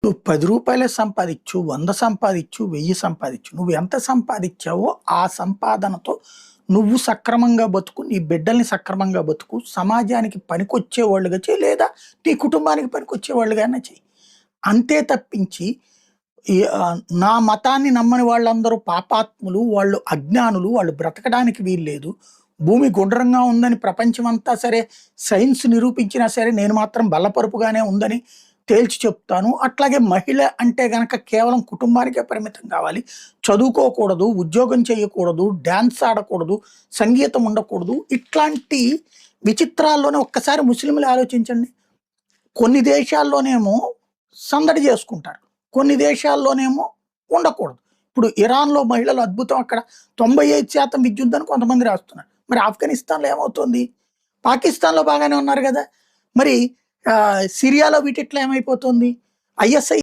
నువ్వు రూ. 10 సంపాదించు, 100 సంపాదించు, 1000 సంపాదించు. నువ్వు ఎంత సంపాదించావో ఆ సంపాదనతో నువ్వు సక్రమంగా బతుకు, నీ బిడ్డల్ని సక్రమంగా బతుకు, సమాజానికి పనికొచ్చేవాళ్ళుగా చెయ్యి, లేదా నీ కుటుంబానికి పనికొచ్చేవాళ్ళుగానే చెయ్యి. అంతే తప్పించి నా మతాన్ని నమ్మని వాళ్ళందరూ పాపాత్ములు, వాళ్ళు అజ్ఞానులు, వాళ్ళు బ్రతకడానికి వీల్లేదు. భూమి గుండ్రంగా ఉందని ప్రపంచమంతా సరే సైన్స్ నిరూపించినా సరే నేను మాత్రం బల్లపరుపుగానే ఉందని తేల్చి చెప్తాను. అట్లాగే మహిళ అంటే గనక కేవలం కుటుంబానికే పరిమితం కావాలి. చదువుకోకూడదు, ఉద్యోగం చేయకూడదు, డాన్స్ ఆడకూడదు, సంగీతం ఉండకూడదు. ఇట్లాంటి విచిత్రాల్లోనే ఒక్కసారి ముస్లింలు ఆలోచించండి. కొన్ని దేశాల్లోనేమో సందడి చేసుకుంటారు, కొన్ని దేశాల్లోనేమో ఉండకూడదు. ఇప్పుడు ఇరాన్‌లో మహిళలు అద్భుతం, అక్కడ 95% విద్యుత్ అని కొంతమంది రాస్తున్నారు. మరి ఆఫ్ఘనిస్తాన్‌లో ఏమవుతుంది? పాకిస్తాన్‌లో బాగానే ఉన్నారు గదా! మరి సిరియాలో వీటిట్లో ఏమైపోతుంది? ఐఎస్ఐ